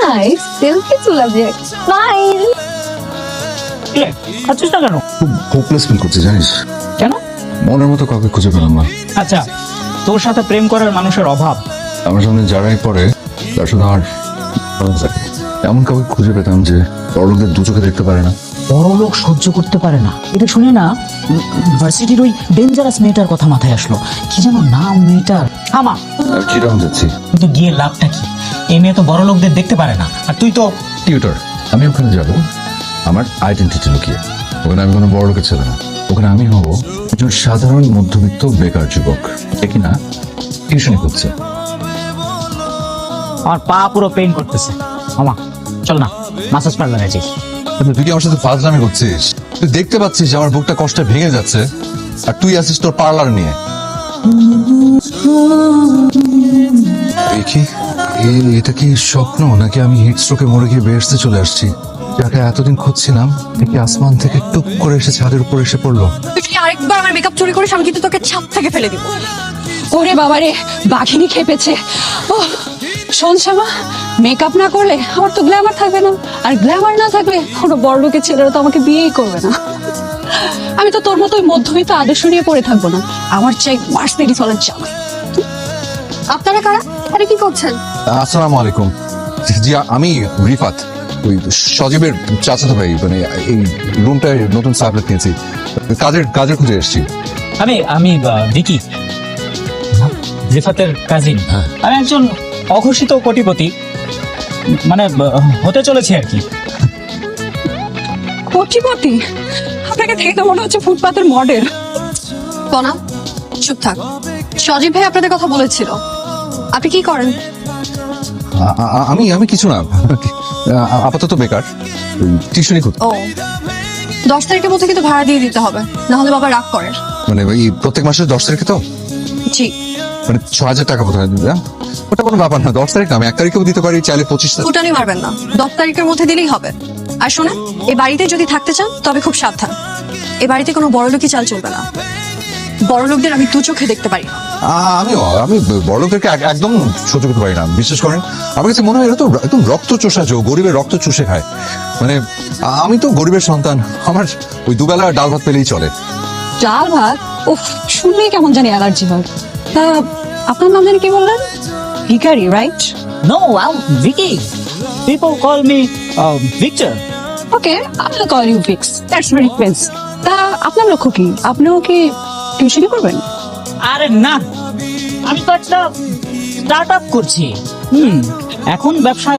Nice, selfie তোলা যায়। Smile. খাচ্ছিস না কেন? খুব হোপলেস ফিল করছি জানিস, কেন? মনের মতো কাউকে খুঁজে পেলাম না। আচ্ছা, তোর সাথে প্রেম করার মানুষের অভাব। আমার সামনে যারাই পড়ে তার শুধু আমার এমন কাউকে খুঁজে পেতাম যে বড়লোকদের দু চোখে দেখতে পারে না। বড় লোক সহ্য করতে পারে না, এটা শুনে না ভার্সিটির ওই ডেঞ্জারাস মেয়েটার কথা মাথায় আসলো। কি যেন নাম মেয়েটার? আমা। চিরাং যাচ্ছি। কিন্তু গিয়ে লাভটা কি? এই মেয়ে তো বড় লোকদের দেখতে পারে না, আর তুই তো টিউটর। আমি ওখানে যাব আমার আইডেন্টিটি লুকিয়ে। ওখানে আমি কোনো বড় লোকের ছেলে না, ওখানে আমি হব একজন সাধারণ মধ্যবিত্ত বেকার যুবক, যে কিনা টিউশনি করছে। আমার পা পুরো পেইন করতেছে। আমা চল না, মাসাজ পার্লারে আছি। তুই কি আমার সাথে ফাজলামি করছিস? তুই দেখতে পাচ্ছিস যে আমার বুকটা কষ্টে ভেঙে যাচ্ছে, আর তুই আসিস তোর পার্লার নিয়ে। দেখি এটা কি স্বপ্ন নাকি আমি হিট স্ট্রোকে মরে গিয়ে বেহেশতে চলে আসছি? যাকে এতদিন খুঁজছিলাম দেখি আসমান থেকে টুপ করে এসে ছাদের উপর এসে পড়লো। তুই যদি আরেকবার আমার মেকআপ চুরি করিস আমি কিন্তু তোকে ছাদ থেকে ফেলে দিব। ওরে বাবারে, বাঘিনী খেপেছে। ও শোন শ্যামা, মেকআপ না করলে আমার তো গ্ল্যামার থাকবে না, আর গ্ল্যামার না থাকলে কোনো বড় লোকের ছেলেরা তো আমাকে বিয়েই করবে না। আমি তো তোর মতোই মধ্যবিত্ত আদর্শ নিয়ে পড়ে থাকবো না, আমার চাই মার্সিডিজ ওয়ালার জামাই। আপনারা কারা? আরে কি করছেন? আসসালামু আলাইকুম। জি আমি রিফাত, ওই সজীবের চাচাতো ভাই। মানে এই রুমটায় নতুন সাবলেট নিয়েছি, কাজের খুঁজে এসেছি। আমি ভিকি, রিফাতের কাজিন। আমি একজন অঘোষিত কোটিপতি, মানে হতে চলেছে আর কি। কোটিপতি? আপনাকে দেখে তো মনে হচ্ছে ফুটপাতের মডেল। কনা, চুপ থাক। সজীব ভাই আপনাদের কথা বলেছিল। আপনি কি করেন? আমি কিছু না, আপাতত বেকার, টিউশনি করতে। ও, 10 তারিখের মধ্যে কিন্তু ভাড়া দিয়ে দিতে হবে, না হলে বাবা রাগ করেন। মানে ওই প্রত্যেক মাসের 10 তারিখে তো? জি। মানে 6,000 টাকা বোধহয়। ওটা কোনো ব্যাপার না, 10 তারিখ না, আমি 1 তারিখেও দিতে পারি, চাইলে 25 তারিখ। ফুটানি মারবেন না, 10 তারিখের মধ্যে দিলেই হবে। আর শোনেন, এই বাড়িতে যদি থাকতে চান তবে খুব সাবধান। এই বাড়িতে কোনো বড় লোকই চাল চলবে না। বড় লোকদের আমি দু চোখে দেখতে পারি না। আমি বড়লোকদেরকে একদম সহ্য করতে পারি না, বিশেষ করেন আমার কাছে মনে হয় এরা তো একদম রক্ত চোষা, গরিবের রক্ত চুষে খায়। মানে আমি তো গরিবের সন্তান, আমার ওই দুবেলা ডাল ভাত পেলেই চলে। ডাল ভাত? উফ, শুনলেই কেমন জানি অ্যালার্জি হয়। তা আপনার নাম জানি কি বললেন? ভিখারি, right? No, I'm Vicky. People call me Victor. Okay, I will call you Vicks. That's very fancy. তা আপনার লক্ষ্য কি? আপনিও কি টিউশনি করবেন? আরে না, আমি তো একটা স্টার্ট আপ করছি। এখন ব্যবসা